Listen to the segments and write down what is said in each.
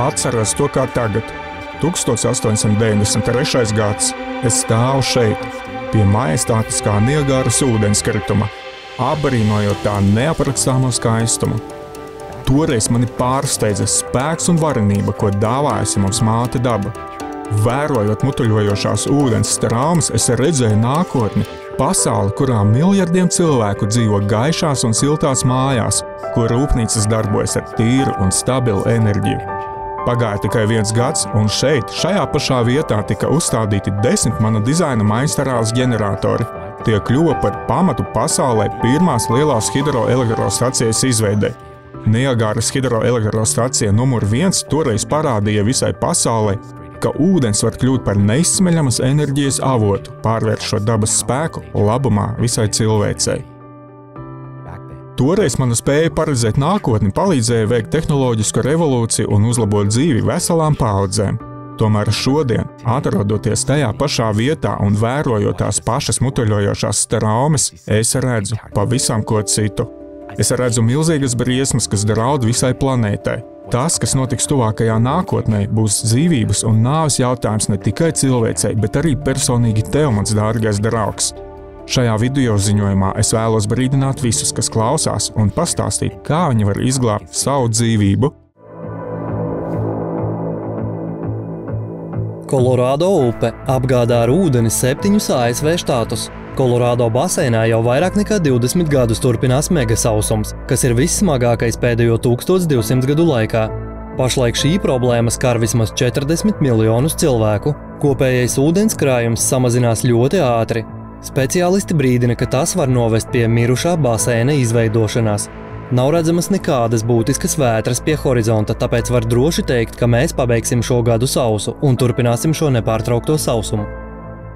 Atceros to kā tagad. 1893. gads. Es stāvu šeit, pie majestātiskā Niagaras ūdenskrituma, apbrīnojot tā neaprakstāmo skaistumu. Toreiz mani pārsteidza spēks un varenība, ko dāvājusi mums māte daba. Vērojot mutuļojošās ūdens traumas, es redzēju nākotni, pasauli, kurā miljardiem cilvēku dzīvo gaišās un siltās mājās, kur rūpnīcas darbojas ar tīru un stabilu enerģiju. Pagāja tikai 1 gads, un šeit, šajā pašā vietā, tika uzstādīti 10 mana dizaina maistarāls ģeneratori. Tie kļuva par pamatu pasaulē pirmās lielās hidroelektrostacijas izveidei. Niagaras hidroelektrostacija numur 1 toreiz parādīja visai pasaulē, ka ūdens var kļūt par neizsmeļamas enerģijas avotu, pārvēršot dabas spēku labumā visai cilvēcei. Toreiz mana spēja paredzēt nākotni palīdzēja veikt tehnoloģisku revolūciju un uzlabot dzīvi veselām paaudzēm. Tomēr šodien, atrodoties tajā pašā vietā un vērojot tās pašas mutuļojošās traumas, es redzu pavisam ko citu. Es redzu milzīgas briesmas, kas draud visai planētai. Tas, kas notiks tuvākajā nākotnē, būs dzīvības un nāves jautājums ne tikai cilvēcei, bet arī personīgi tev, mans dārgais draugs. Šajā video ziņojumā es vēlos brīdināt visus, kas klausās, un pastāstīt, kā viņi var izglābt savu dzīvību. Kolorādo upe apgādā ar ūdeni 7 ASV štātus. Kolorādo baseinā jau vairāk nekā 20 gadus turpinās megasausums, kas ir vissmagākais pēdējo 1200 gadu laikā. Pašlaik šī problēma skar vismaz 40 miljonus cilvēku. Kopējais ūdens krājums samazinās ļoti ātri. Speciālisti brīdina, ka tas var novest pie mirušā baseina izveidošanās. Nav redzamas nekādas būtiskas vētras pie horizonta, tāpēc var droši teikt, ka mēs pabeigsim šo gadu sausu un turpināsim šo nepārtraukto sausumu.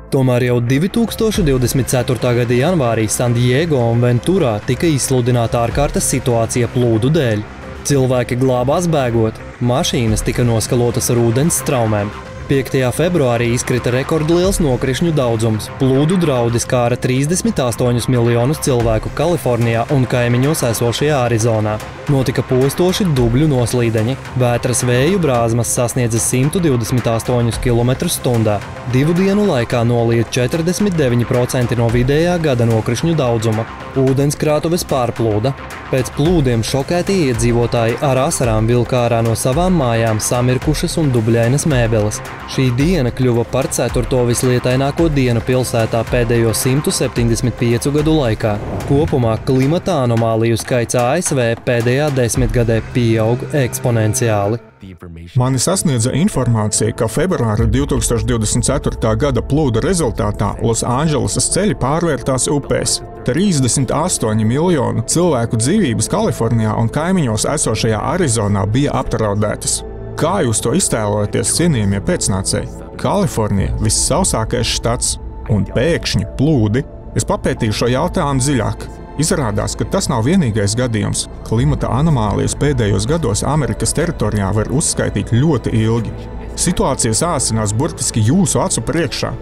Tomēr jau 2024. gada janvārī San Diego un Venturā tika izsludināta ārkārtas situācija plūdu dēļ. Cilvēki glābās bēgot, mašīnas tika noskalotas ar ūdens straumēm. 5. februārī izkrita rekordliels nokrišņu daudzums. Plūdu draudi skāra 38 miljonus cilvēku Kalifornijā un kaimiņos esošajā Arizonā. Notika postoši dubļu noslīdeņi. Vētras vēju brāzmas sasniedza 128 km/h. 2 dienu laikā nolija 49% no vidējā gada nokrišņu daudzuma. Ūdenskrātuves pārplūda. Pēc plūdiem šokēti iedzīvotāji ar asarām vilka ārā no savām mājām samirkušas un dubļainas mēbeles. Šī diena kļuva par 4. vislietaināko dienu pilsētā pēdējo 175 gadu laikā. Kopumā klimata anomāliju skaits ASV pēdējā desmitgadē pieaug eksponenciāli. Mani sasniedza informācija, ka februāra 2024. gada plūda rezultātā Losandželesas ceļi pārvērtās upēs. 38 miljonu cilvēku dzīvības Kalifornijā un kaimiņos esošajā Arizonā bija apdraudētas. Kā jūs to iztēlojaties, cienījamie pēcnācēji? Kalifornija – vissausākais štats, un pēkšņi plūdi. Es papētīju šo jautājumu dziļāk. Izrādās, ka tas nav vienīgais gadījums. Klimata anomālijas pēdējos gados Amerikas teritorijā var uzskaitīt ļoti ilgi. Situācija sāsinās burtiski jūsu acu priekšā.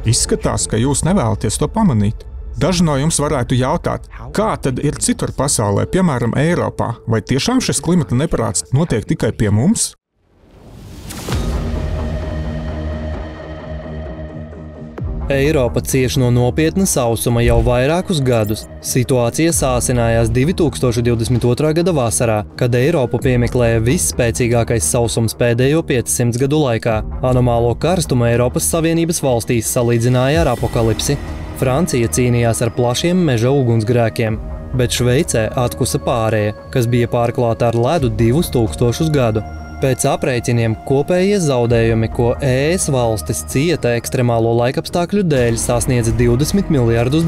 Izskatās, ka jūs nevēlaties to pamanīt. Daži no jums varētu jautāt, kā tad ir citur pasaulē, piemēram, Eiropā? Vai tiešām šis klimata neprāts notiek tikai pie mums? Eiropa cieš no nopietna sausuma jau vairākus gadus. Situācija sāsinājās 2022. gada vasarā, kad Eiropu piemeklēja visspēcīgākais sausums pēdējo 500 gadu laikā. Anomālo karstumu Eiropas Savienības valstīs salīdzināja ar apokalipsi. Francija cīnījās ar plašiem meža ugunsgrēkiem, bet Šveicē atkusa pārēja, kas bija pārklāta ar ledu 2000 gadu. Pēc aprēķiniem kopējie zaudējumi, ko ES valstis cieta ekstremālo laikapstākļu dēļ, sasniedza $20 miljardus.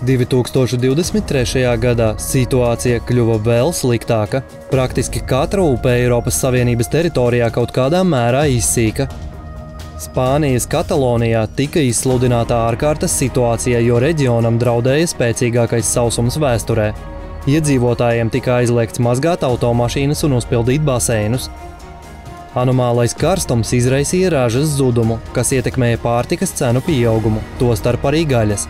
2023. gadā situācija kļuva vēl sliktāka. Praktiski katra upe Eiropas Savienības teritorijā kaut kādā mērā izsīka. Spānijas Katalonijā tika izsludināta ārkārtas situācija, jo reģionam draudēja spēcīgākais sausums vēsturē. Iedzīvotājiem tika aizliegts mazgāt automašīnas un uzpildīt baseinus. Anomālais karstums izraisīja ražas zudumu, kas ietekmēja pārtikas cenu pieaugumu, tostarp arī gaļas.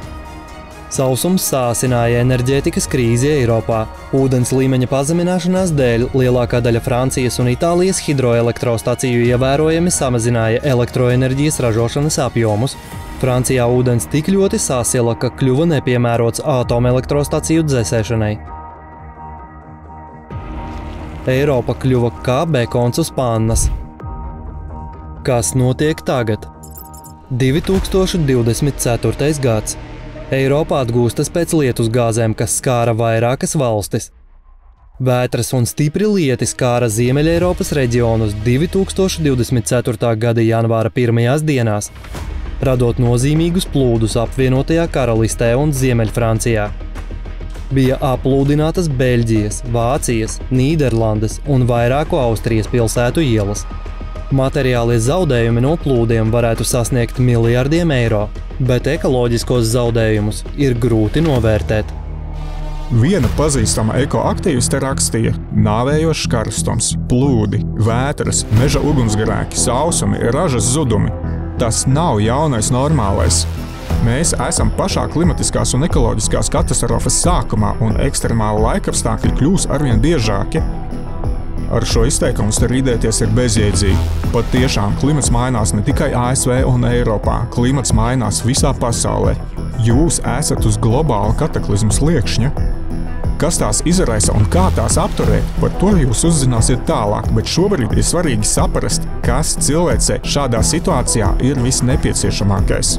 Sausums sāsināja enerģētikas krīzi Eiropā. Ūdens līmeņa pazemināšanās dēļ lielākā daļa Francijas un Itālijas hidroelektrostaciju ievērojami samazināja elektroenerģijas ražošanas apjomus. Francijā ūdens tik ļoti sasila, ka kļuva nepiemērots atomelektrostaciju dzēsēšanai. Eiropa kļuva kā bekons uz pannas. Kas notiek tagad? 2024. gads. Eiropa atgūstas pēc lietusgāzēm, kas skāra vairākas valstis. Vētras un stipri lieti skāra Ziemeļeiropas reģionus 2024. gada janvāra pirmajās dienās, radot nozīmīgus plūdus apvienotajā karalistē un Ziemeļfrancijā. Bija aplūdinātas Beļģijas, Vācijas, Nīderlandes un vairāku Austrijas pilsētu ielas. Materiālie zaudējumi no plūdiem varētu sasniegt miljardiem eiro, bet ekoloģiskos zaudējumus ir grūti novērtēt. Viena pazīstama ekoaktīviste rakstīja: nāvējošs karstums, plūdi, vētras, meža ugunsgrēki, sausumi, ražas zudumi. Tas nav jaunais normālais. Mēs esam pašā klimatiskās un ekoloģiskās katastrofas sākumā, un ekstremāli laikapstākļi kļūs arvien biežāki. Ar šo izteikumu strīdēties ir bezjēdzīgi. Pat tiešām klimats mainās ne tikai ASV un Eiropā, klimats mainās visā pasaulē. Jūs esat uz globāla kataklizmu sliekšņa. Kas tās izraisa un kā tās apturēt, par to jūs uzzināsiet tālāk, bet šobrīd ir svarīgi saprast, kas cilvēcei šādā situācijā ir visnepieciešamākais.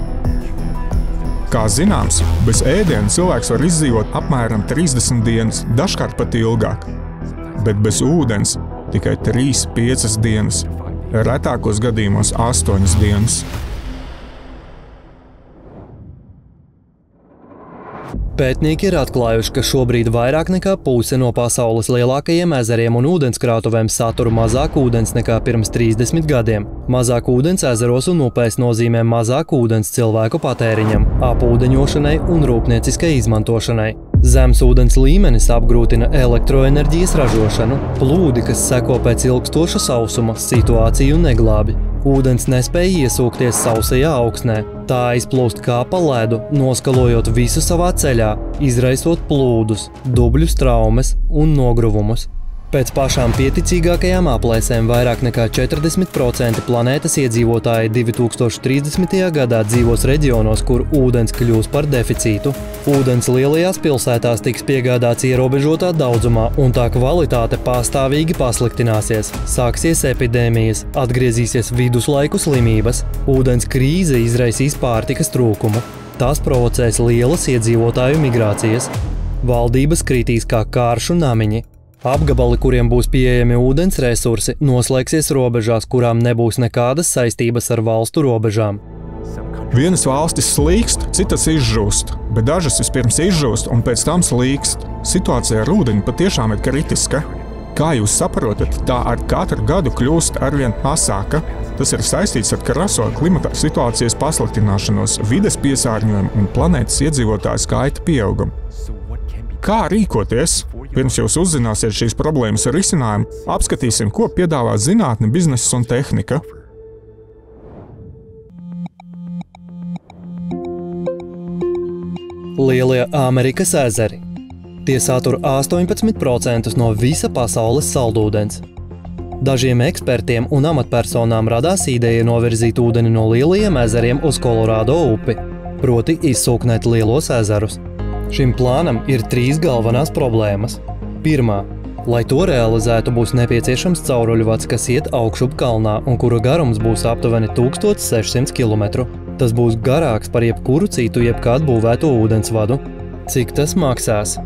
Kā zināms, bez ēdiena cilvēks var izdzīvot apmēram 30 dienas, dažkārt pat ilgāk. Bet bez ūdens tikai 3–5 dienas, retākos gadījumos 8 dienas. Pētnieki ir atklājuši, ka šobrīd vairāk nekā puse no pasaules lielākajiem ezeriem un ūdenskrātuvēm satur mazāk ūdens nekā pirms 30 gadiem. Mazāk ūdens ezeros un upēs nozīmē mazāk ūdens cilvēku patēriņam, apūdeņošanai un rūpnieciskai izmantošanai. Zems ūdens līmenis apgrūtina elektroenerģijas ražošanu. Plūdi, kas seko pēc ilgstoša sausuma, situāciju neglābi. Ūdens nespēja iesūkties sausajā augsnē. Tā aizplūst kā pa ledu, noskalojot visu savā ceļā, izraisot plūdus, dubļu traumas un nogruvumus. Pēc pašām pieticīgākajām aplēsēm vairāk nekā 40% planētas iedzīvotāji 2030. gadā dzīvos reģionos, kur ūdens kļūs par deficītu. Ūdens lielajās pilsētās tiks piegādāts ierobežotā daudzumā, un tā kvalitāte pastāvīgi pasliktināsies. Sāksies epidēmijas, atgriezīsies viduslaiku slimības. Ūdens krīze izraisīs pārtikas trūkumu. Tas provocēs lielas iedzīvotāju migrācijas. Valdības kritīs kā kāršu namiņi. Apgabali, kuriem būs pieejami ūdens resursi, noslēgsies robežās, kurām nebūs nekādas saistības ar valstu robežām. Vienas valstis slīkst, citas izžūst, bet dažas vispirms izžūst un pēc tam slīkst. Situācija ar ūdeni patiešām ir kritiska. Kā jūs saprotat, tā ar katru gadu kļūst arvien asāka. Tas ir saistīts ar kraso klimata situācijas pasliktināšanos, vides piesārņojumu un planētas iedzīvotāju skaita pieaugumu. Kā rīkoties? Pirms jūs uzzināsiet šīs problēmas risinājumu, apskatīsim, ko piedāvā zinātne, bizness un tehnika. Lielie Amerikas ezeri. Tie satur 18% no visa pasaules saldūdens. Dažiem ekspertiem un amatpersonām radās ideja novirzīt ūdeni no lielajiem ezeriem uz Kolorādo upi, proti izsūknēt lielos ezerus. Šim plānam ir 3 galvenās problēmas. Pirmā. Lai to realizētu, būs nepieciešams cauruļvads, kas iet augšup kalnā un kura garums būs aptuveni 1600 km. Tas būs garāks par jebkuru citu jebkād būvētu ūdensvadu. Cik tas maksās?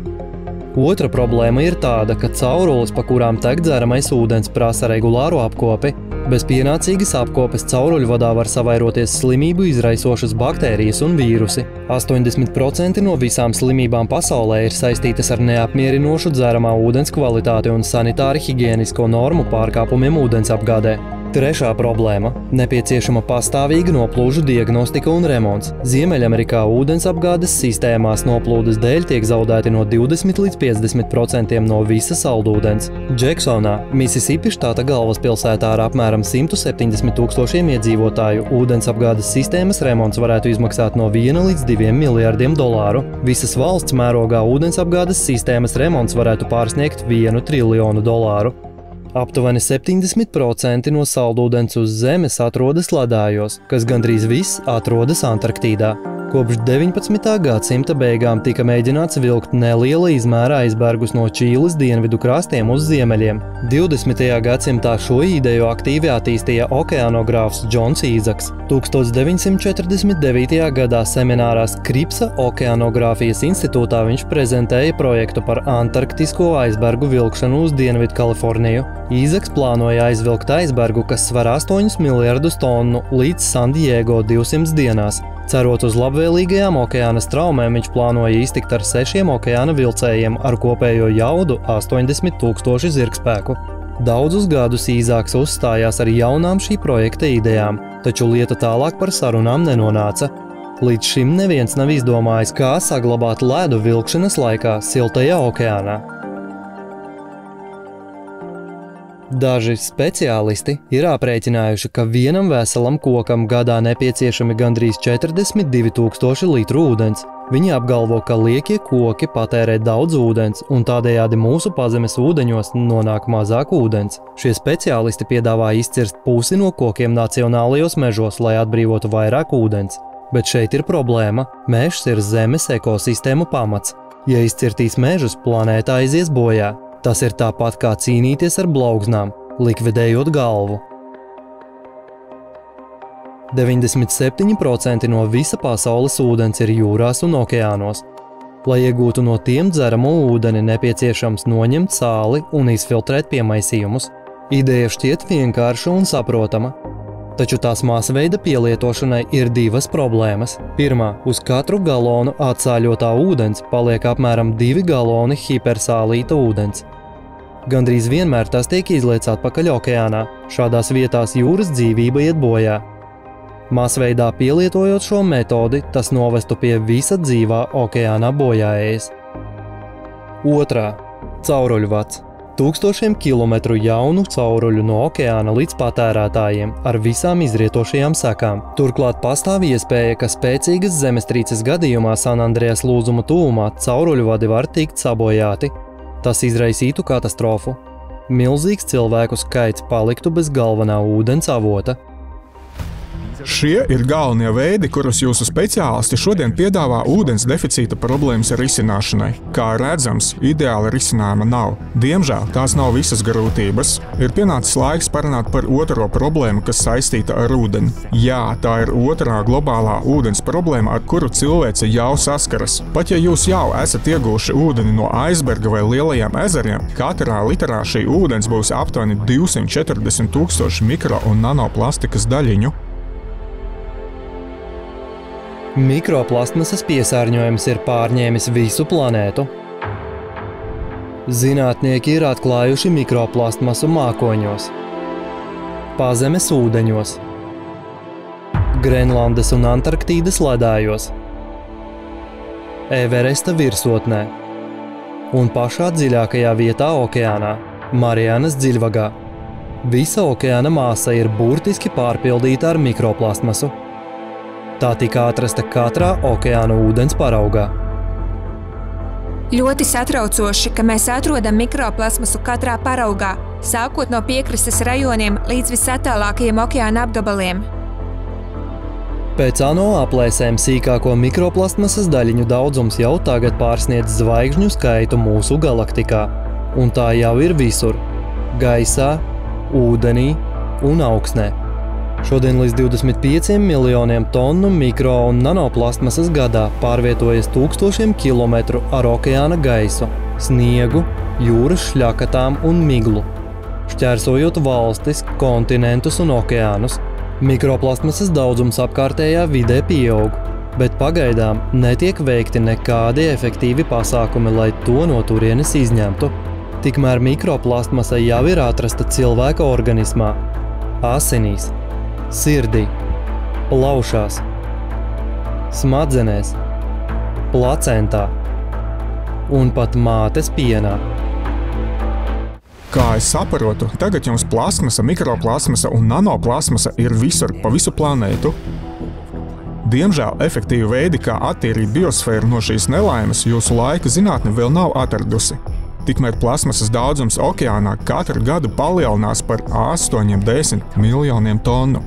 Otra problēma ir tāda, ka caurules, pa kurām tek dzeramais ūdens, prasa regulāru apkopi. Bez pienācīgas apkopes cauruļvadā var savairoties slimību izraisošas baktērijas un vīrusi. 80% no visām slimībām pasaulē ir saistītas ar neapmierinošu dzeramā ūdens kvalitāti un sanitāri higienisko normu pārkāpumiem ūdensapgādē. Trešā problēma – nepieciešama pastāvīga noplūžu diagnostika un remonts. Ziemeļamerikā ūdensapgādes sistēmās noplūdes dēļ tiek zaudēti no 20 līdz 50% no visa saldūdens. Džeksonā, Misisipi štata galvaspilsētā ar apmēram 170 000 iedzīvotāju, ūdensapgādes sistēmas remonts varētu izmaksāt no 1 līdz 2 miljardiem dolāru. Visas valsts mērogā ūdensapgādes sistēmas remonts varētu pārsniegt 1 triljonu dolāru. Aptuveni 70% no saldūdens uz Zemes atrodas ledājos, kas gandrīz viss atrodas Antarktīdā. Kopš 19. gadsimta beigām tika mēģināts vilkt neliela izmēra aizbergus no Čīles dienvidu krastiem uz ziemeļiem. 20. gadsimtā šo ideju aktīvi attīstīja okeanogrāfs Džons Īzaks. 1949. gadā seminārā Skripsa Okeanogrāfijas institūtā viņš prezentēja projektu par antarktisko aizbergu vilkšanu uz Dienvidu Kaliforniju. Īzaks plānoja aizvilkt aizbergu, kas sver 8 miljardus tonu līdz San Diego 200 dienās. Cerot uz labvēlīgajām okeāna straumēm, viņš plānoja iztikt ar 6 okeāna vilcējiem ar kopējo jaudu 80 000 zirgspēku. Daudzus gadus Īzāks uzstājās ar jaunām šī projekta idejām, taču lieta tālāk par sarunām nenonāca. Līdz šim neviens nav izdomājis, kā saglabāt ledu vilkšanas laikā siltajā okeānā. Daži speciālisti ir aprēķinājuši, ka vienam veselam kokam gadā nepieciešami gandrīz 42 000 litru ūdens. Viņi apgalvo, ka liekie koki patērē daudz ūdens, un tādējādi mūsu pazemes ūdeņos nonāk mazāk ūdens. Šie speciālisti piedāvā izcirst pusi no kokiem nacionālajos mežos, lai atbrīvotu vairāk ūdens. Bet šeit ir problēma. Mežs ir Zemes ekosistēmu pamats. Ja izcirtīs mežus, planēta aizies bojā. Tas ir tāpat kā cīnīties ar blaugnām, likvidējot galvu. 97% no visa pasaules ūdens ir jūrās un okeānos. Lai iegūtu no tiem dzeramo ūdeni, nepieciešams noņemt sāli un izfiltrēt piemaisījumus. Ideja šķiet vienkārša un saprotama. Taču tās masveida pielietošanai ir divas problēmas. Pirmā, uz katru galonu atsāļotā ūdens paliek apmēram 2 galoni hipersālīta ūdens. Gandrīz vienmēr tas tiek izliets atpakaļ okeānā. Šādās vietās jūras dzīvība iet bojā. Masveidā pielietojot šo metodi, tas novestu pie visa dzīvā okeānā bojāējas. Otrā, cauruļvads. 1000 kilometru jaunu cauruļu no okeāna līdz patērētājiem ar visām izrietošajām sekām. Turklāt pastāv iespēja, ka spēcīgas zemestrīces gadījumā Sanandrejas lūzuma tuvumā cauruļvadi var tikt sabojāti. Tas izraisītu katastrofu. Milzīgs cilvēku skaits paliktu bez galvenā ūdens avota. Šie ir galvenie veidi, kurus jūsu speciālisti šodien piedāvā ūdens deficīta problēmas risināšanai. Kā redzams, ideāla risinājuma nav. Diemžēl tās nav visas grūtības. Ir pienācis laiks parunāt par otro problēmu, kas saistīta ar ūdeni. Jā, tā ir otrā globālā ūdens problēma, ar kuru cilvēce jau saskaras. Pat ja jūs jau esat ieguvuši ūdeni no aizberga vai lielajiem ezeriem, katrā litrā šī ūdens būs aptuveni 240 000 mikro un nanoplastikas daļiņu. Mikroplasmasas piesārņojums ir pārņēmis visu planētu. Zinātnieki ir atklājuši mikroplasmasu mākoņos, pazemes ūdeņos, Grenlandes un Antarktīdas ledājos, Everesta virsotnē un pašā dziļākajā vietā okeānā, Marianas dziļvagā. Visa okeāna māsa ir burtiski pārpildīta ar mikroplasmasu. Tā tika atrasta katrā okeāna ūdens paraugā. Ļoti satraucoši, ka mēs atrodam mikroplasmasu katrā paraugā, sākot no piekrastes rajoniem līdz visatālākajiem okeāna apgabaliem. Pēc ANO aplēsēm sīkāko mikroplasmasas daļiņu daudzums jau tagad pārsniedz zvaigžņu skaitu mūsu galaktikā. Un tā jau ir visur – gaisā, ūdenī un augsnē. Šodien līdz 25 miljoniem tonu mikro- un nanoplastmasas gadā pārvietojas 1000 kilometru ar okeāna gaisu, sniegu, jūras šļakatām un miglu. Šķērsojot valstis, kontinentus un okeānus, mikroplastmasas daudzums apkārtējā vidē pieaug, bet pagaidām netiek veikti nekādi efektīvi pasākumi, lai to no turienes izņemtu. Tikmēr mikroplastmasa jau ir atrasta cilvēka organismā. asinīs, sirdī, plaušās, smadzenēs, placentā un pat mātes pienā. Kā es saprotu, tagad jums plasmasa, mikroplasmasa un nanoplasmasa ir visur pa visu planētu. Diemžēl efektīvi veidi, kā attīrīt biosfēru no šīs nelaimes, jūsu laika zinātne vēl nav atradusi. Tikmēr plasmasas daudzums okeānā katru gadu palielinās par 8–10 miljoniem tonu.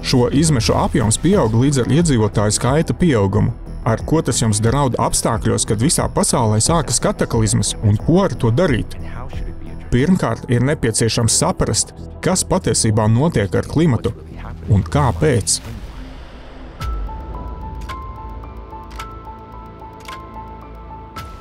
Šo izmešu apjoms pieaug līdz ar iedzīvotāju skaita pieaugumu, ar ko tas jums draud apstākļos, kad visā pasaulē sākas kataklizmas un ko ar to darīt. Pirmkārt, ir nepieciešams saprast, kas patiesībā notiek ar klimatu un kāpēc.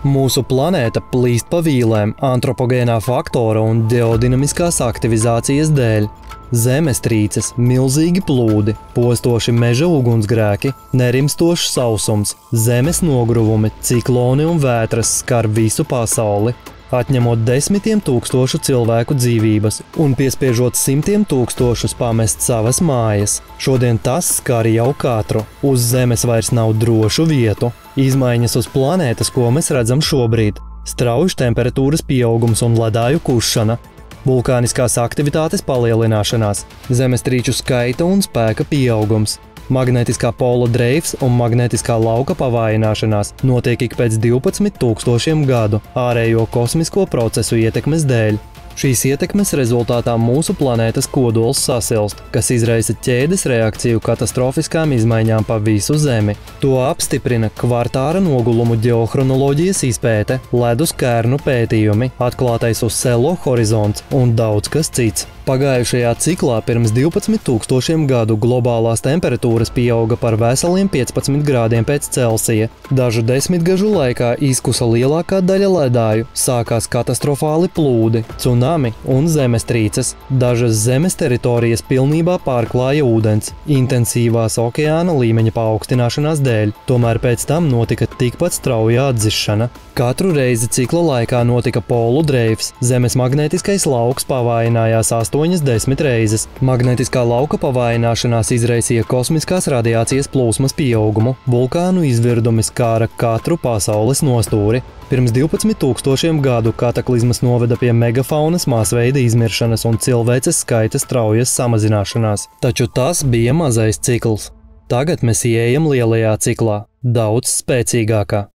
Mūsu planēta plīst pa vīlēm antropogēnā faktora un geodinamiskās aktivizācijas dēļ. Zemestrīces, milzīgi plūdi, postoši meža ugunsgrēki, nerimstošs sausums, zemes nogruvumi, cikloni un vētras skar visu pasauli, atņemot desmitiem tūkstošu cilvēku dzīvības un piespiežot simtiem tūkstošus pamest savas mājas. Šodien tas skar jau katru. Uz Zemes vairs nav drošu vietu. Izmaiņas uz planētas, ko mēs redzam šobrīd – strauji temperatūras pieaugums un ledāju kušana, vulkāniskās aktivitātes palielināšanās, zemestrīču skaita un spēka pieaugums, magnētiskā pola dreifs un magnētiskā lauka pavājināšanās notiek ik pēc 12 000 gadu ārējo kosmisko procesu ietekmes dēļ. Šīs ietekmes rezultātā mūsu planētas kodols sasilst, kas izraisa ķēdes reakciju katastrofiskām izmaiņām pa visu Zemi. To apstiprina kvartāra nogulumu ģeohronoloģijas izpēte, ledus kērnu pētījumi, atklātais uz Sello horizonts un daudz kas cits. Pagājušajā ciklā pirms 12 000 gadu globālās temperatūras pieauga par veseliem 15 grādiem pēc Celsija. Dažu desmitgažu laikā izkusa lielākā daļa ledāju, sākās katastrofāli plūdi, tsunami un zemestrīces. Dažas zemes teritorijas pilnībā pārklāja ūdens, intensīvās okeāna līmeņa paaugstināšanās dēļ, tomēr pēc tam notika tikpat strauja atdzišana. Katru reizi cikla laikā notika polu dreifs, zemes magnētiskais lauks pavājinājās 8–10 reizes. Magnētiskā lauka pavājināšanās izraisīja kosmiskās radiācijas plūsmas pieaugumu, vulkānu izvirdumi skāra katru pasaules nostūri. Pirms 12 000 gadu kataklizmas noveda pie megafaunas masveida izmiršanas un cilvēces skaita straujas samazināšanās. Taču tas bija mazais cikls. Tagad mēs ieejam lielajā ciklā, daudz spēcīgākā.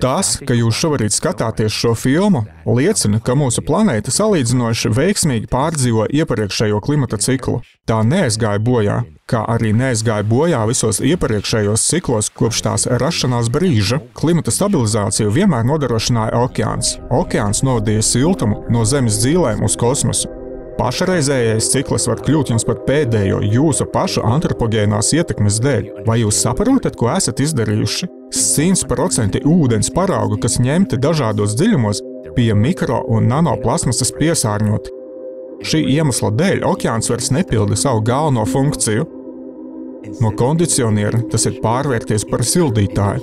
Tas, ka jūs šobrīd skatāties šo filmu, liecina, ka mūsu planēta salīdzinoši veiksmīgi pārdzīvo iepriekšējo klimata ciklu. Tā neaizgāja bojā, kā arī neaizgāja bojā visos iepriekšējos ciklos kopš tās rašanās brīža. Klimata stabilizāciju vienmēr nodrošināja okeāns. Okeāns novadīja siltumu no Zemes dzīvēm uz kosmosu. Pašreizējais cikls var kļūt jums par pēdējo jūsu pašu antropogēnās ietekmes dēļ. Vai jūs saprotat, ko esat izdarījuši? 100% ūdens paraugu, kas ņemti dažādos dziļumos, bija mikro- un nanoplasmasas piesārņoti. Šī iemesla dēļ okeāns vairs nepilda savu galveno funkciju. No kondicioniera tas ir pārvērties par sildītāju.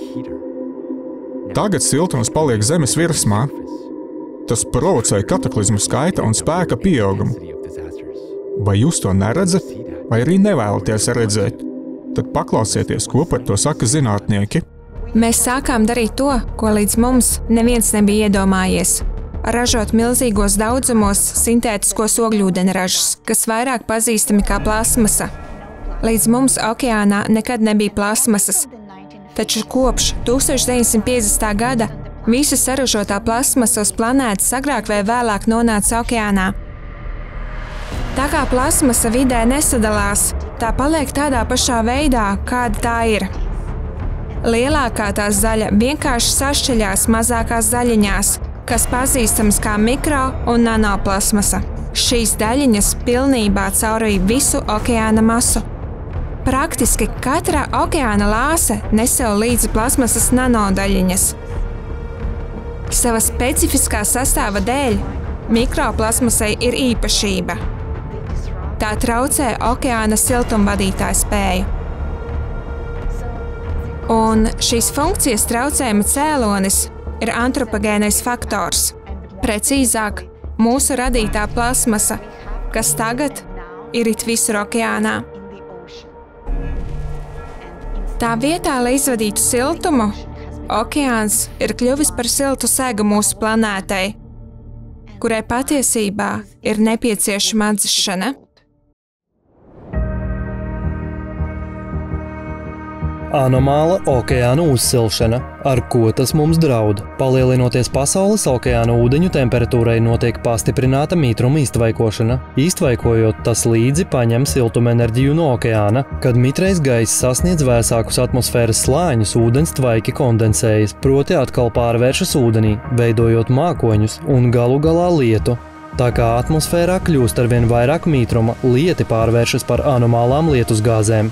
Tagad siltums paliek Zemes virsmā. Tas provocēja kataklizmu skaita un spēka pieaugumu. Vai jūs to neredzat, vai arī nevēlaties redzēt? Tad paklausieties, ko par to saka zinātnieki. Mēs sākām darīt to, ko līdz mums neviens nebija iedomājies. Ražot milzīgos daudzumos sintētiskos ogļūdeņražus, kas vairāk pazīstami kā plasmasa. Līdz mums okeānā nekad nebija plasmasas, taču kopš 1950. gada visa saražotā plasmasa uz planētas agrāk vai vēlāk nonāca okeānā. Tā kā plasmasa vidē nesadalās, tā paliek tādā pašā veidā, kāda tā ir. Lielākā tās daļa vienkārši sašķeļās mazākās daļiņās, kas pazīstams kā mikro- un nanoplasmasa. Šīs daļiņas pilnībā caurvīja visu okeāna masu. Praktiski katra okeāna lāse nes sev līdzi plasmasas nanodaļiņas. Sava specifiskā sastāva dēļ mikroplasmasai ir īpašība. Tā traucē okeāna siltumvadītāju spēju. Un šīs funkcijas traucējuma cēlonis ir antropogēnais faktors. Precīzāk, mūsu radītā plasmasa, kas tagad ir it visur okeānā. Tā vietā, lai izvadītu siltumu, okeāns ir kļuvis par siltu segu mūsu planētai, kurai patiesībā ir nepieciešama atdzešana. Anomāla okeāna uzsilšana, ar ko tas mums draud. Palielinoties pasaules okeāna ūdeņu temperatūrai, notiek pastiprināta mitruma iztvaikošana. Iztvaikojot, tas līdzi paņem siltumenerģiju no okeāna. Kad mitrais gaiss sasniedz vēsākus atmosfēras slāņus, ūdens tvaiki kondensējas, proti atkal pārvēršas ūdenī, veidojot mākoņus un galu galā lietu. Tā kā atmosfērā kļūst arvien vairāk mitruma, lieti pārvēršas par anomālām lietusgāzēm.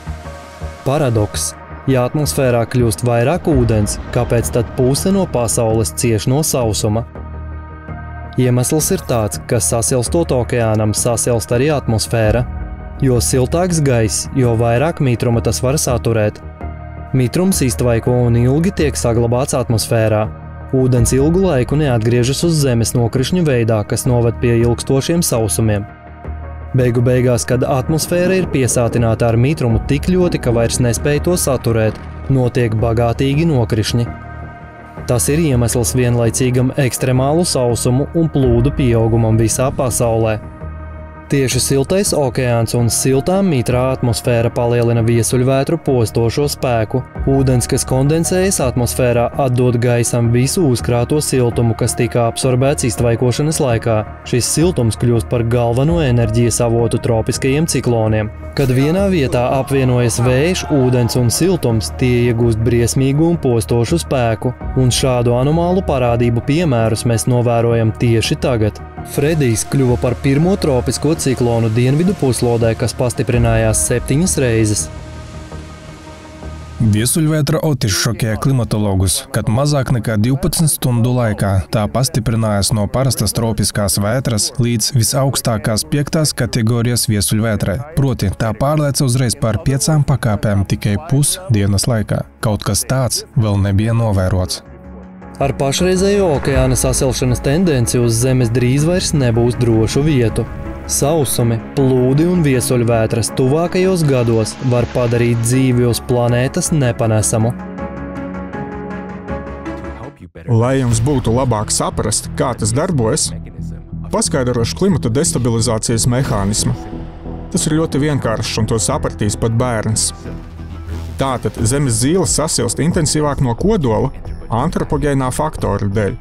Paradoks. Ja atmosfērā kļūst vairāk ūdens, kāpēc tad puse no pasaules cieš no sausuma? Iemesls ir tāds, ka sasilstot okeānam sasilst arī atmosfēra. Jo siltāks gaiss, jo vairāk mitruma tas var saturēt. Mitrums iztvaiko un ilgi tiek saglabāts atmosfērā. Ūdens ilgu laiku neatgriežas uz zemes nokrišņu veidā, kas noved pie ilgstošiem sausumiem. Beigu beigās, kad atmosfēra ir piesātināta ar mitrumu tik ļoti, ka vairs nespēj to saturēt, notiek bagātīgi nokrišņi. Tas ir iemesls vienlaicīgam ekstremālu sausumu un plūdu pieaugumam visā pasaulē. Tieši siltais okeāns un siltā mitrā atmosfēra palielina viesuļvētru postošo spēku. Ūdens, kas kondensējas atmosfērā, atdod gaisam visu uzkrāto siltumu, kas tika absorbēts iztvaikošanas laikā. Šis siltums kļūst par galveno enerģijas avotu tropiskajiem cikloniem. Kad vienā vietā apvienojas vējš, ūdens un siltums, tie iegūst briesmīgu un postošu spēku, un šādu anomālu parādību piemērus mēs novērojam tieši tagad. Fredijs kļuva par pirmo tropisko ciklonu dienvidu puslodē, kas pastiprinājās 7 reizes. Viesuļvētra Otis šokēja klimatologus, kad mazāk nekā 12 stundu laikā tā pastiprinājās no parastas tropiskās vētras līdz visaugstākās 5. kategorijas viesuļvētrai. Proti, tā pārlēca uzreiz par 5 pakāpēm tikai pusdienas laikā. Kaut kas tāds vēl nebija novērots. Ar pašreizējo okeāna sasilšanas tendenci uz Zemes drīz vairs nebūs drošu vietu. Sausumi, plūdi un viesuļvētras tuvākajos gados var padarīt dzīvi uz planētas nepanesamu. Lai jums būtu labāk saprast, kā tas darbojas, paskaidrošu klimata destabilizācijas mehānismu. Tas ir ļoti vienkāršs un to sapratīs pat bērns. Tātad Zemes zīle sasilst intensīvāk no kodola antropogēnā faktora dēļ.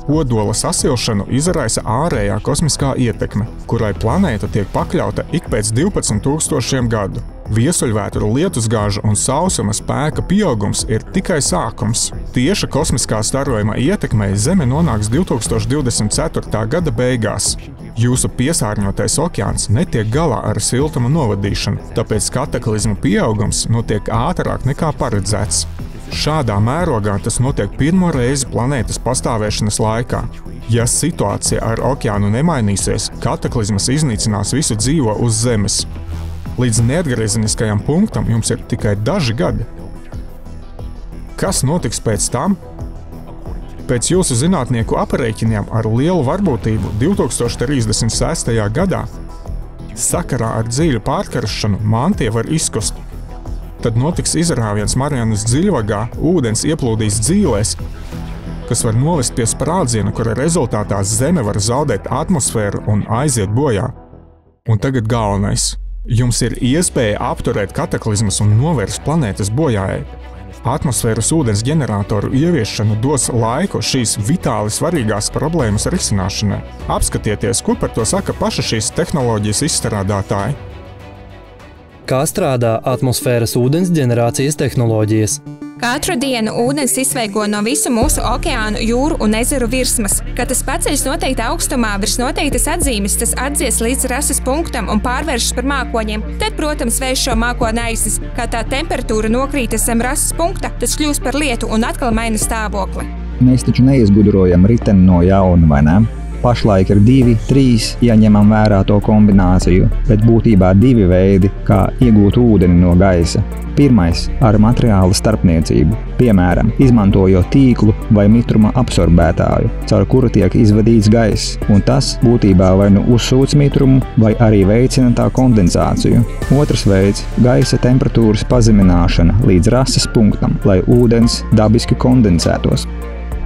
Kodola sasilšanu izraisa ārējā kosmiskā ietekme, kurai planēta tiek pakļauta ik pēc 12,000 gadu. Viesuļvētru, lietusgāžu un sausuma spēka pieaugums ir tikai sākums. Tieša kosmiskā starojuma ietekmei Zeme nonāks 2024. gada beigās. Jūsu piesārņotais okeāns netiek galā ar siltuma novadīšanu, tāpēc kataklizmu pieaugums notiek ātrāk nekā paredzēts. Šādā mērogā tas notiek pirmo reizi planētas pastāvēšanas laikā. Ja situācija ar okeānu nemainīsies, kataklizmas iznīcinās visu dzīvo uz Zemes. Līdz neatgriezeniskajam punktam jums ir tikai daži gadi. Kas notiks pēc tam? Pēc jūsu zinātnieku aprēķiniem ar lielu varbūtību 2036. gadā sakarā ar dziļu pārkaršanu mantie var izkust. Tad notiks izrāviens Marianas dziļvagā, ūdens ieplūdīs dzīlēs, kas var novest pie sprādziena, kura rezultātā Zeme var zaudēt atmosfēru un aiziet bojā. Un tagad galvenais. Jums ir iespēja apturēt kataklizmas un novērst planētas bojājai. Atmosfēras ūdens ģeneratoru ieviešana dos laiku šīs vitāli svarīgās problēmas risināšanai. Apskatieties, ko par to saka paša šīs tehnoloģijas izstrādātāji. Kā strādā atmosfēras ūdens ģenerācijas tehnoloģijas? Katru dienu ūdens izsveigo no visu mūsu okeānu, jūru un ezeru virsmas. Kad tas paceļas noteikta augstumā virs noteiktas atzīmes, tas atdzies līdz rases punktam un pārvēršas par mākoņiem. Tad, protams, vējš šo mākoni aizsis. Kā tā temperatūra nokrītas zem rases punkta, tas kļūst par lietu un atkal maina stāvokli. Mēs taču neizgudrojam riteni no jauna, vai ne? Pašlaik ir 2, 3, ja ņemam vērā to kombināciju, bet būtībā 2 veidi, kā iegūt ūdeni no gaisa. Pirmais – ar materiālu starpniecību, piemēram, izmantojot tīklu vai mitruma absorbētāju, caur kuru tiek izvadīts gaiss, un tas būtībā vai nu uzsūc mitrumu, vai arī veicina tā kondensāciju. Otrs veids – gaisa temperatūras pazemināšana līdz rases punktam, lai ūdens dabiski kondensētos.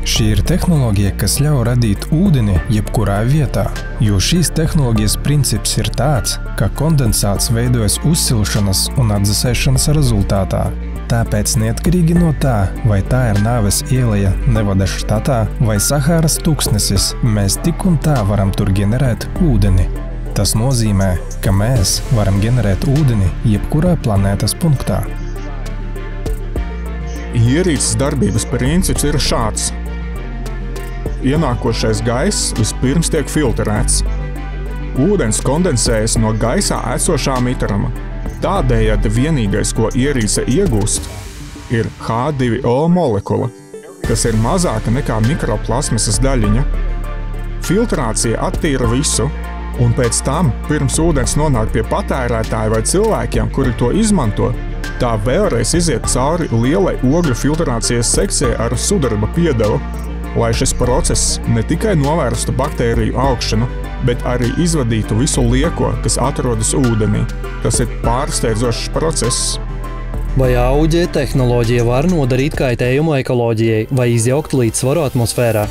Šī ir tehnoloģija, kas ļauj radīt ūdeni jebkurā vietā, jo šīs tehnoloģijas princips ir tāds, ka kondensāts veidojas uzsilšanas un atdzesēšanas rezultātā. Tāpēc neatkarīgi no tā, vai tā ir Naves ieleja Nevadas štatā vai Sahāras tūkstnesis, mēs tik un tā varam tur ģenerēt ūdeni. Tas nozīmē, ka mēs varam ģenerēt ūdeni jebkurā planētas punktā. Ierīces darbības princips ir šāds. Ienākošais gaiss vispirms tiek filtrēts. Ūdens kondensējas no gaisā esošā mitruma. Tādējādi vienīgais, ko ierīce iegūst, ir H2O molekula, kas ir mazāka nekā mikroplasmasas daļiņa. Filtrācija attīra visu, un pēc tam, pirms ūdens nonāk pie patērētāja vai cilvēkiem, kuri to izmanto, tā vēlreiz iziet cauri lielai ogļu filtrācijas sekcijai ar sudarba piedevu, lai šis process ne tikai novērstu baktēriju augšanu, bet arī izvadītu visu lieko, kas atrodas ūdenī. Tas ir pārsteidzošs process. Vai AUG tehnoloģija var nodarīt kaitējumu ekoloģijai vai izjaukt līdzsvaru atmosfērā?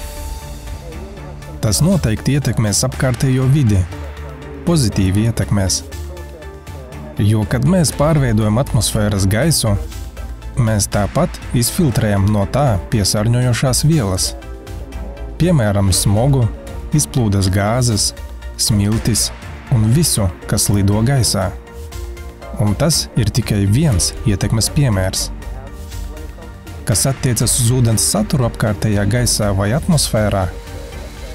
Tas noteikti ietekmēs apkārtējo vidi. Pozitīvi ietekmēs. Jo, kad mēs pārveidojam atmosfēras gaisu, mēs tāpat izfiltrējam no tā piesārņojošās vielas. Piemēram, smogu, izplūdes gāzes, smiltis un visu, kas lido gaisā. Un tas ir tikai viens ietekmes piemērs. Kas attiecas uz ūdens saturu apkārtējā gaisā vai atmosfērā,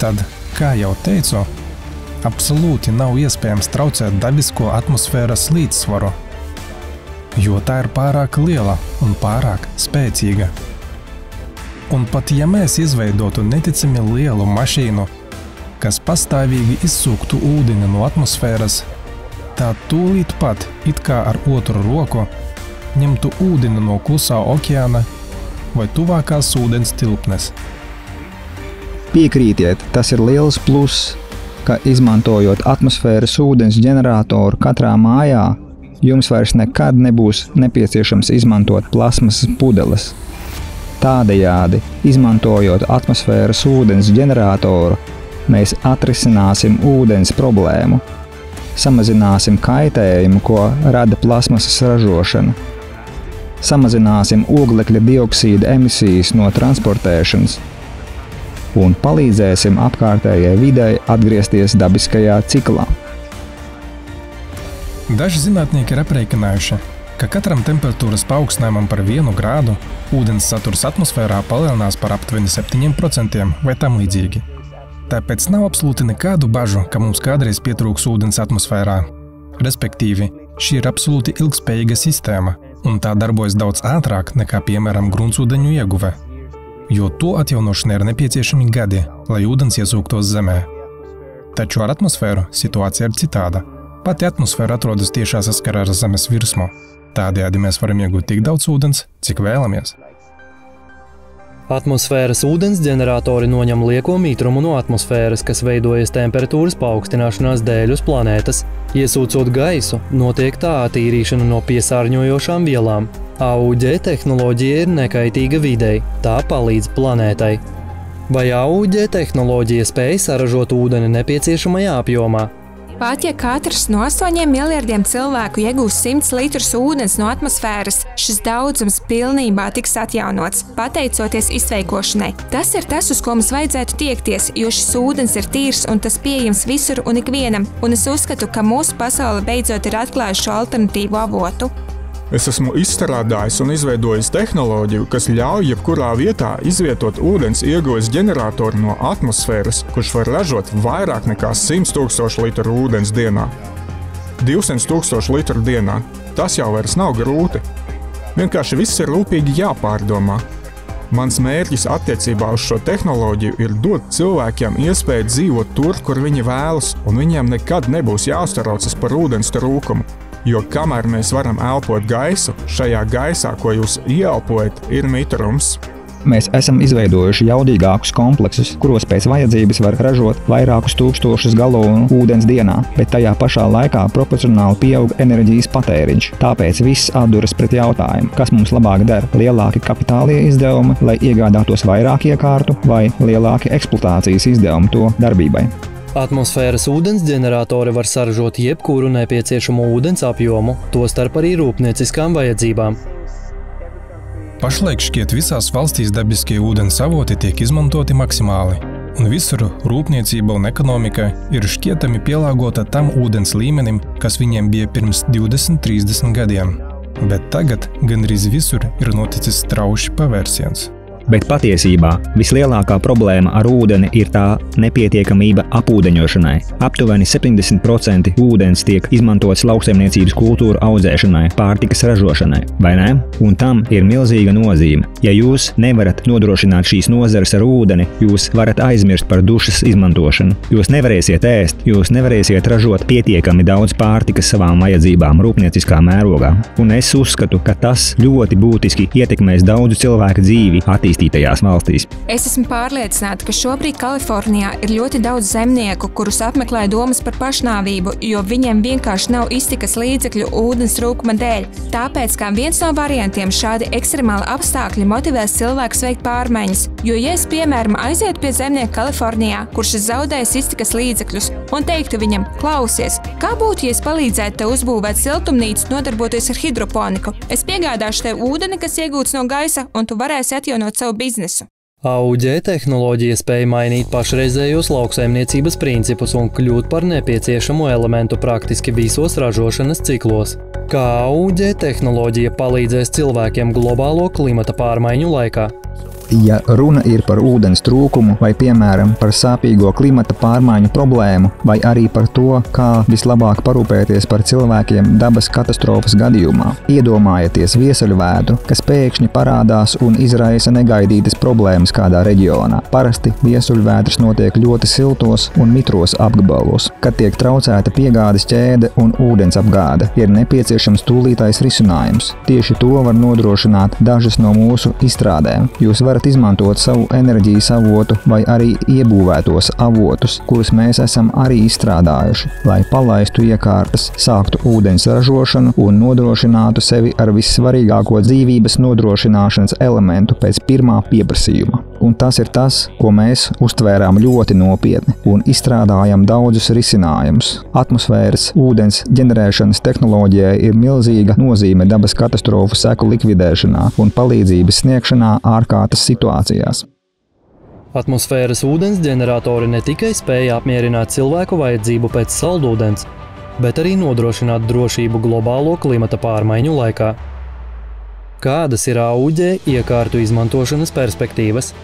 tad, kā jau teicu, absolūti nav iespējams traucēt dabisko atmosfēras līdzsvaru, jo tā ir pārāk liela un pārāk spēcīga. Un pat ja mēs izveidotu neticami lielu mašīnu, kas pastāvīgi izsūktu ūdeni no atmosfēras, tā tūlīt pat, it kā ar otru roku, ņemtu ūdeni no Klusā okeāna vai tuvākās ūdens tilpnes. Piekrītiet, tas ir liels pluss, ka izmantojot atmosfēras ūdens ģeneratoru katrā mājā, jums vairs nekad nebūs nepieciešams izmantot plasmasas pudeles. Tādējādi, izmantojot atmosfēras ūdens ģeneratoru, mēs atrisināsim ūdens problēmu, samazināsim kaitējumu, ko rada plasmasas ražošana, samazināsim oglekļa dioksīda emisijas no transportēšanas un palīdzēsim apkārtējai videi atgriezties dabiskajā ciklā. Daži zinātnieki ir aprēķinājuši, ka katram temperatūras paaugstinājumam par 1 grādu ūdens saturs atmosfērā palielinās par aptuveni 7% vai tam līdzīgi. Tāpēc nav absolūti nekādu bažu, ka mums kādreiz pietrūks ūdens atmosfērā. Respektīvi, šī ir absolūti ilgspējīga sistēma, un tā darbojas daudz ātrāk nekā, piemēram, gruntsūdeņu ieguve, jo to atjaunošanai ir nepieciešami gadi, lai ūdens iesūktos zemē. Taču ar atmosfēru situācija ir citāda. Pati atmosfēra atrodas tiešā saskarā ar zemes virsmu. Tādējādi mēs varam iegūt tik daudz ūdens, cik vēlamies. Atmosfēras ūdens ģeneratori noņem lieko mitrumu no atmosfēras, kas veidojas temperatūras paaugstināšanās dēļ uz planētas. Iesūcot gaisu, notiek tā attīrīšana no piesārņojošām vielām. AUG tehnoloģija ir nekaitīga videi, tā palīdz planētai. Vai AUG tehnoloģija spēj saražot ūdeni nepieciešamajā apjomā? Pat ja katrs no 8 miljardiem cilvēku iegūs 100 litrus ūdens no atmosfēras, šis daudzums pilnībā tiks atjaunots, pateicoties izveikošanai. Tas ir tas, uz ko mums vajadzētu tiekties, jo šis ūdens ir tīrs un tas pieejams visur un ikvienam, un es uzskatu, ka mūsu pasaule beidzot ir atklājuši šo alternatīvu avotu. Es esmu izstrādājis un izveidojis tehnoloģiju, kas ļauj jebkurā vietā izvietot ūdens ieguves ģeneratoru no atmosfēras, kurš var ražot vairāk nekā 100 000 litru ūdens dienā. 200 000 litru dienā. Tas jau vairs nav grūti. Vienkārši viss ir rūpīgi jāpārdomā. Mans mērķis attiecībā uz šo tehnoloģiju ir dot cilvēkiem iespēju dzīvot tur, kur viņi vēlas, un viņiem nekad nebūs jāuztraucas par ūdens trūkumu. Jo kamēr mēs varam elpot gaisu, šajā gaisā, ko jūs ieelpojat, ir mitrums. Mēs esam izveidojuši jaudīgākus kompleksus, kuros pēc vajadzības var ražot vairākus tūkstošus galonu ūdens dienā, bet tajā pašā laikā proporcionāli pieaug enerģijas patēriņš. Tāpēc viss atduras pret jautājumu, kas mums labāk der – lielāki kapitālie izdevumi, lai iegādātos vairāk iekārtu, vai lielāki eksploatācijas izdevumi to darbībai. Atmosfēras ūdens ģeneratori var saražot jebkuru nepieciešamo ūdens apjomu, tostarp arī rūpnieciskām vajadzībām. Pašlaik šķiet visās valstīs dabiskie ūdens avoti tiek izmantoti maksimāli, un visur rūpniecība un ekonomika ir šķietami pielāgota tam ūdens līmenim, kas viņiem bija pirms 20-30 gadiem. Bet tagad gandrīz visur ir noticis strauji pavērsiens. Bet patiesībā vislielākā problēma ar ūdeni ir tā nepietiekamība apūdeņošanai. Aptuveni 70% ūdens tiek izmantots lauksaimniecības kultūru audzēšanai, pārtikas ražošanai, vai ne? Un tam ir milzīga nozīme. Ja jūs nevarat nodrošināt šīs nozares ar ūdeni, jūs varat aizmirst par dušas izmantošanu. Jūs nevarēsiet ēst, jūs nevarēsiet ražot pietiekami daudz pārtikas savām vajadzībām rūpnieciskā mērogā. Un es uzskatu, ka tas ļoti būtiski ietekmēs daudzu cilvēku dzīvi attīstītajās valstīs. Es esmu pārliecināta, ka šobrīd Kalifornijā ir ļoti daudz zemnieku, kurus apmeklē domas par pašnāvību, jo viņiem vienkārši nav iztikas līdzekļu ūdens trūkuma dēļ. Tāpēc kā viens no variantiem šādi ekstremāli apstākļi motivēs cilvēkus veikt pārmaiņas, jo, ja es, piemēram, aizietu pie zemnieka Kalifornijā, kurš ir zaudējis iztikas līdzekļus, un teiktu viņam, klausies, kā būtu, ja es palīdzētu tev uzbūvēt siltumnīcu, nodarboties ar hidroponiku? Es piegādāšu tev ūdeni, kas iegūts no gaisa, un tu varēsi atjaunot savu biznesu. Auģē tehnoloģija spēja mainīt pašreizējos lauksaimniecības principus un kļūt par nepieciešamu elementu praktiski visos ražošanas ciklos. Kā auģē tehnoloģija palīdzēs cilvēkiem globālo klimata pārmaiņu laikā? Ja runa ir par ūdens trūkumu vai, piemēram, par sāpīgo klimata pārmaiņu problēmu, vai arī par to, kā vislabāk parūpēties par cilvēkiem dabas katastrofas gadījumā, iedomājieties viesuļvētru, kas pēkšņi parādās un izraisa negaidītas problēmas kādā reģionā. Parasti viesuļvētras notiek ļoti siltos un mitros apgabalos. Kad tiek traucēta piegādes ķēde un ūdens apgāde, ir nepieciešams tūlītais risinājums. Tieši to var nodrošināt dažas no mūsu izstrādēm. Jūs varat izmantot savu enerģijas avotu vai arī iebūvētos avotus, kurus mēs esam arī izstrādājuši, lai palaistu iekārtas, sāktu ūdens ražošanu un nodrošinātu sevi ar vissvarīgāko dzīvības nodrošināšanas elementu pēc pirmā pieprasījuma. Un tas ir tas, ko mēs uztvērām ļoti nopietni un izstrādājam daudzus risinājumus. Atmosfēras ūdens ģenerēšanas tehnoloģijai ir milzīga nozīme dabas katastrofu seku likvidēšanā un palīdzības sniegšanā ārkārtas situācijās. Atmosfēras ūdens ģeneratori ne tikai spēja apmierināt cilvēku vajadzību pēc saldūdens, bet arī nodrošināt drošību globālo klimata pārmaiņu laikā. Kādas ir auģē iekārtu izmantošanas perspektīvas?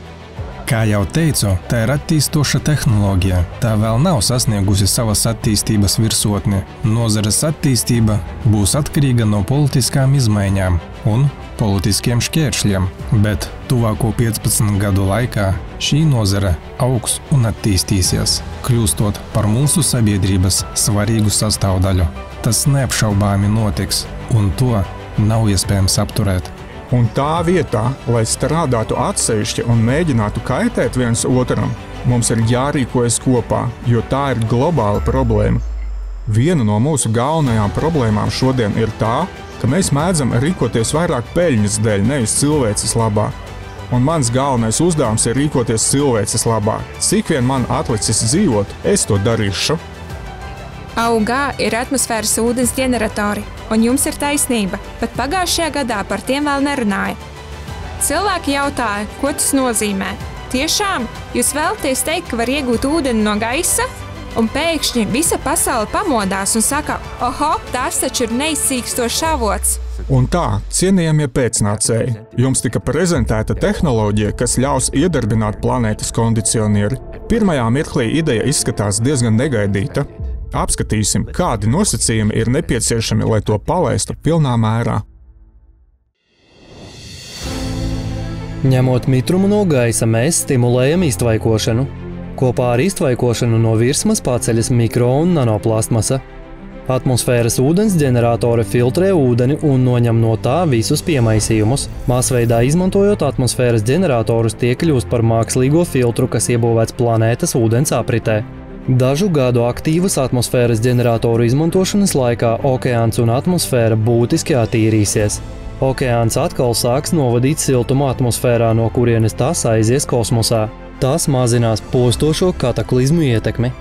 Kā jau teicu, tā ir attīstoša tehnoloģija. Tā vēl nav sasniegusi savas attīstības virsotni. Nozares attīstība būs atkarīga no politiskām izmaiņām un politiskiem šķēršļiem, bet tuvāko 15 gadu laikā šī nozare augs un attīstīsies, kļūstot par mūsu sabiedrības svarīgu sastāvdaļu. Tas neapšaubāmi notiks, un to nav iespējams apturēt. Un tā vietā, lai strādātu atsevišķi un mēģinātu kaitēt viens otram, mums ir jārīkojas kopā, jo tā ir globāla problēma. Viena no mūsu galvenajām problēmām šodien ir tā, ka mēs mēdzam rīkoties vairāk peļņas dēļ, nevis cilvēces labā. Un mans galvenais uzdevums ir rīkoties cilvēces labā. Cik vien man atlicis dzīvot, es to darīšu. Augā ir atmosfēras ūdens ģeneratori, un jums ir taisnība, bet pagājušajā gadā par tiem vēl nerunāja. Cilvēki jautāja, ko tas nozīmē. Tiešām, jūs vēlaties teikt, ka var iegūt ūdeni no gaisa? Un pēkšņi visa pasaule pamodās un saka, oho, tās taču ir neizsīkstošs avots. Un tā, cienījamie pēcnācēji, jums tika prezentēta tehnoloģija, kas ļaus iedarbināt planētas kondicionieri. Pirmajā mirklī ideja izskatās diezgan negaidīta. Apskatīsim, kādi nosacījumi ir nepieciešami, lai to palaistu pilnā mērā. Ņemot mitrumu no gaisa, mēs stimulējam iztvaikošanu. Kopā ar iztvaikošanu no virsmas paceļas mikro- un nanoplastmasa. Atmosfēras ūdens ģeneratori filtrē ūdeni un noņem no tā visus piemaisījumus. Masveidā izmantojot atmosfēras ģeneratorus, tie kļūst par mākslīgo filtru, kas iebūvēts planētas ūdens apritē. Dažu gadu aktīvas atmosfēras ģeneratoru izmantošanas laikā okeāns un atmosfēra būtiski attīrīsies. Okeāns atkal sāks novadīt siltumu atmosfērā, no kurienes tas aizies kosmosā. Tas mazinās postošo kataklizmu ietekmi.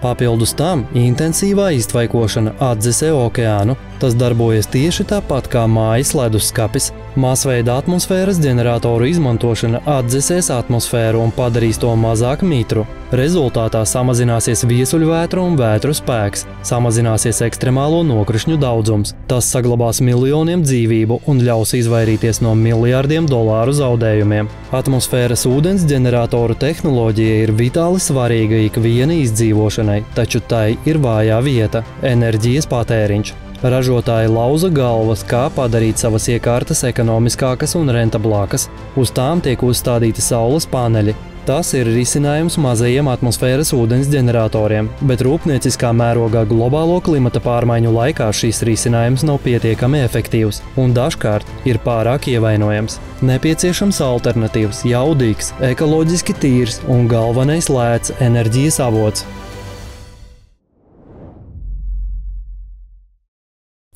Papildus tam intensīvā iztvaikošana atdzesē okeānu. Tas darbojas tieši tāpat kā mājas leduskapis. Masveida atmosfēras ģeneratoru izmantošana atdzesēs atmosfēru un padarīs to mazāk mitru. Rezultātā samazināsies viesuļvētru un vētru spēks, samazināsies ekstremālo nokrišņu daudzums. Tas saglabās miljoniem dzīvību un ļaus izvairīties no miljardiem dolāru zaudējumiem. Atmosfēras ūdens ģeneratoru tehnoloģija ir vitāli svarīga ikviena izdzīvošanai, taču tai ir vājā vieta – enerģijas patēriņš. Ražotāji lauza galvas, kā padarīt savas iekārtas ekonomiskākas un rentablākas. Uz tām tiek uzstādīti saules paneļi. Tas ir risinājums mazajiem atmosfēras ūdens ģeneratoriem, bet rūpnieciskā mērogā globālo klimata pārmaiņu laikā šīs risinājums nav pietiekami efektīvs un dažkārt ir pārāk ievainojams. Nepieciešams alternatīvs, jaudīgs, ekoloģiski tīrs un galvenais lēts enerģijas avots.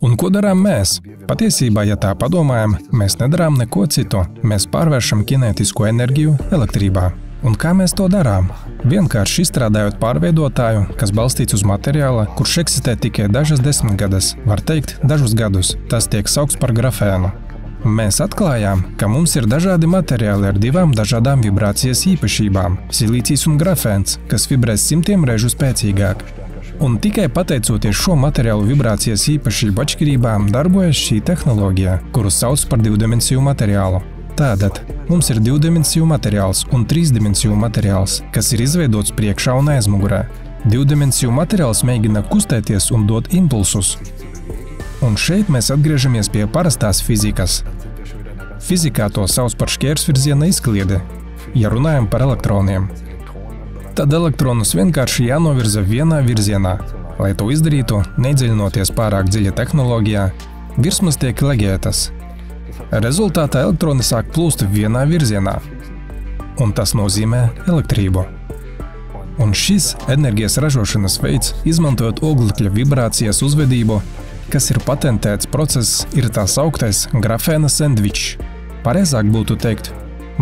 Un ko darām mēs? Patiesībā, ja tā padomājam, mēs nedarām neko citu. Mēs pārvēršam kinētisko enerģiju elektrībā. Un kā mēs to darām? Vienkārši izstrādājot pārveidotāju, kas balstīts uz materiāla, kurš eksistē tikai dažas desmitgades, var teikt, dažus gadus. Tas tiek saukts par grafēnu. Mēs atklājām, ka mums ir dažādi materiāli ar divām dažādām vibrācijas īpašībām – silīcijs un grafēns, kas vibrēs simtiem reižu spēcīgāk. Un tikai pateicoties šo materiālu vibrācijas īpašību atšķirībām darbojas šī tehnoloģija, kuru sauc par divdimensiju materiālu. Tātad mums ir divdimensiju materiāls un trīsdimensiju materiāls, kas ir izveidots priekšā un aizmugurē. Divdimensiju materiāls mēģina kustēties un dot impulsus. Un šeit mēs atgriežamies pie parastās fizikas. Fizikā to sauc par šķērsvirziena izkliedi, ja runājam par elektroniem. Tad elektronus vienkārši jānovirza vienā virzienā. Lai to izdarītu, neiedziļinoties pārāk dziļi tehnoloģijā, virsmas tiek legētas. Rezultātā elektroni sāk plūst vienā virzienā. Un tas nozīmē elektrību. Un šis enerģijas ražošanas veids, izmantojot oglekļa vibrācijas uzvedību, kas ir patentēts process, ir tā sauktais grafēna sandvičs. Pareizāk būtu teikt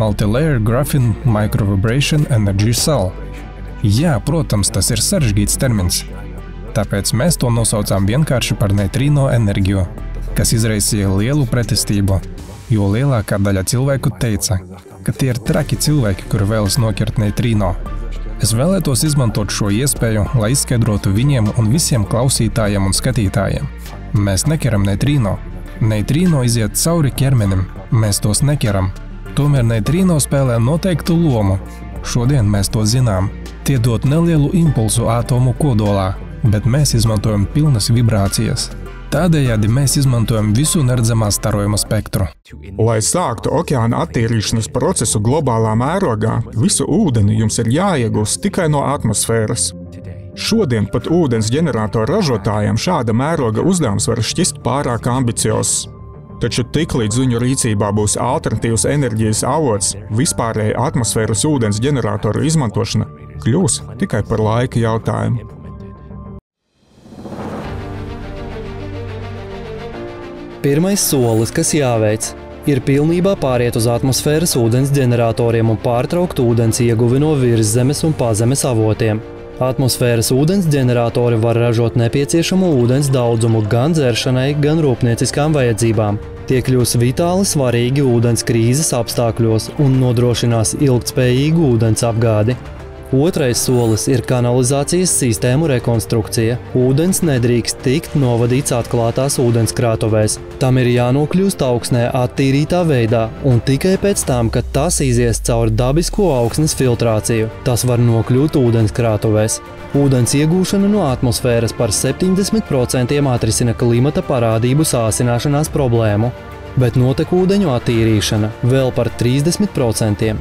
Multilayer Graphene Microvibration Energy Cell. Jā, protams, tas ir sarežģīts termins. Tāpēc mēs to nosaucām vienkārši par neitrino enerģiju, kas izraisīja lielu pretestību, jo lielākā daļa cilvēku teica, ka tie ir traki cilvēki, kuri vēlas noķert neitrino. Es vēlētos izmantot šo iespēju, lai izskaidrotu viņiem un visiem klausītājiem un skatītājiem. Mēs neķeram neitrino. Neitrino iziet cauri ķermenim, mēs tos neķeram. Tomēr neitrino spēlē noteiktu lomu. Šodien mēs to zinām. Tie dod nelielu impulsu atomu kodolā, bet mēs izmantojam pilnas vibrācijas. Tādējādi mēs izmantojam visu neredzamā starojuma spektru. Lai sāktu okeāna attīrīšanas procesu globālā mērogā, visu ūdeni jums ir jāiegūst tikai no atmosfēras. Šodien pat ūdens ģeneratoru ražotājiem šāda mēroga uzdevums var šķist pārāk ambiciozs. Taču tiklīdz viņu rīcībā būs alternatīvs enerģijas avots, vispārēja atmosfēras ūdens ģeneratoru izmantošana kļūs tikai par laika jautājumu. Pirmais solis, kas jāveic, ir pilnībā pāriet uz atmosfēras ūdens ģeneratoriem un pārtraukt ūdens ieguvi no virszemes un pazemes avotiem. Atmosfēras ūdens ģeneratori var ražot nepieciešamo ūdens daudzumu gan dzeršanai, gan rūpnieciskām vajadzībām. Tie kļūs vitāli svarīgi ūdens krīzes apstākļos un nodrošinās ilgtspējīgu ūdens apgādi. Otrais solis ir kanalizācijas sistēmu rekonstrukcija. Ūdens nedrīkst tikt novadīts atklātās ūdenskrātuvēs. Tam ir jānokļūst augsnē attīrītā veidā, un tikai pēc tam, kad tas izies caur dabisko augsnes filtrāciju, tas var nokļūt ūdenskrātuvēs. Ūdens iegūšana no atmosfēras par 70% atrisina klimata parādību sāsināšanās problēmu. bet notekūdeņu attīrīšana vēl par 30%.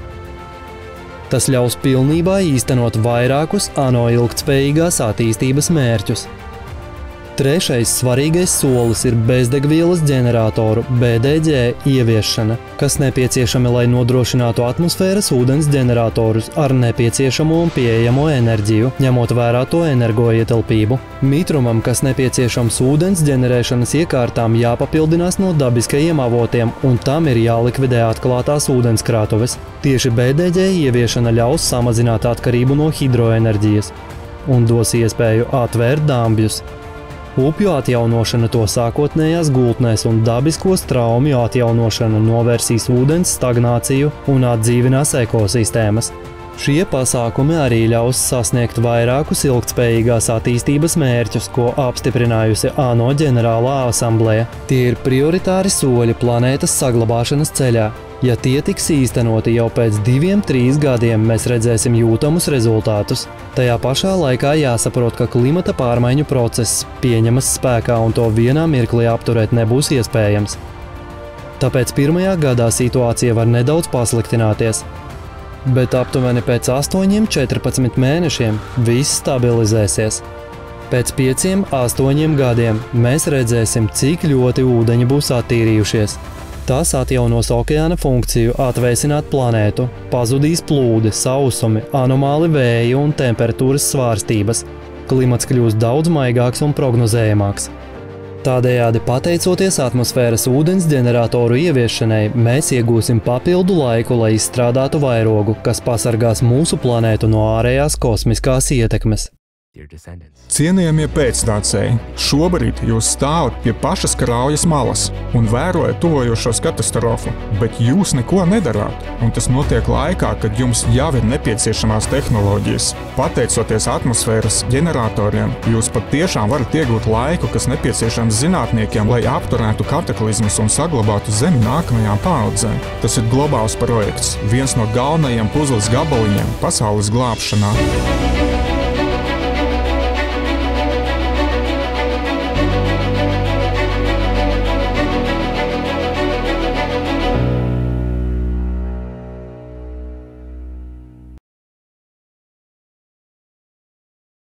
Tas ļaus pilnībā īstenot vairākus ANO ilgtspējīgās attīstības mērķus. Trešais svarīgais solis ir bezdegvielas ģeneratoru BDG ieviešana, kas nepieciešami, lai nodrošinātu atmosfēras ūdens ģeneratorus ar nepieciešamo un pieejamo enerģiju, ņemot vērā to energoietilpību. Mitrumam, kas nepieciešams ūdens ģenerēšanas iekārtām, jāpapildinās no dabiskajiem avotiem, un tam ir jālikvidē atklātās ūdenskrātuves. Tieši BDG ieviešana ļaus samazināt atkarību no hidroenerģijas un dos iespēju atvērt dambjus. Upju atjaunošana to sākotnējās gultnēs un dabisko straumju atjaunošana novērsīs ūdens stagnāciju un atdzīvinās ekosistēmas. Šie pasākumi arī ļaus sasniegt vairākus ilgtspējīgās attīstības mērķus, ko apstiprinājusi ANO ģenerālā asambleja. Tie ir prioritāri soļi planētas saglabāšanas ceļā. Ja tie tiks īstenoti jau pēc 2–3 gadiem, mēs redzēsim jūtamus rezultātus. Tajā pašā laikā jāsaprot, ka klimata pārmaiņu process pieņemas spēkā un to vienā mirklī apturēt nebūs iespējams. Tāpēc pirmajā gadā situācija var nedaudz pasliktināties, bet aptuveni pēc 8–14 mēnešiem viss stabilizēsies. Pēc 5–8 gadiem mēs redzēsim, cik ļoti ūdeņi būs attīrījušies. Tas atjaunos okeāna funkciju atvēsināt planētu, pazudīs plūdi, sausumi, anomāli vēji un temperatūras svārstības. Klimats kļūs daudz maigāks un prognozējamāks. Tādējādi, pateicoties atmosfēras ūdens ģeneratoru ieviešanai, mēs iegūsim papildu laiku, lai izstrādātu vairogu, kas pasargās mūsu planētu no ārējās kosmiskās ietekmes. Cienījamie pēcnācēji, šobrīd jūs stāvat pie pašas kraujas malas un vērojat tuvojošos katastrofu, bet jūs neko nedarāt, un tas notiek laikā, kad jums jau ir nepieciešamās tehnoloģijas. Pateicoties atmosfēras ģeneratoriem, jūs patiešām varat iegūt laiku, kas nepieciešams zinātniekiem, lai apturētu kataklizmas un saglabātu Zemi nākamajām paaudzēm. Tas ir globāls projekts, viens no galvenajiem puzles gabaliņiem pasaules glābšanā.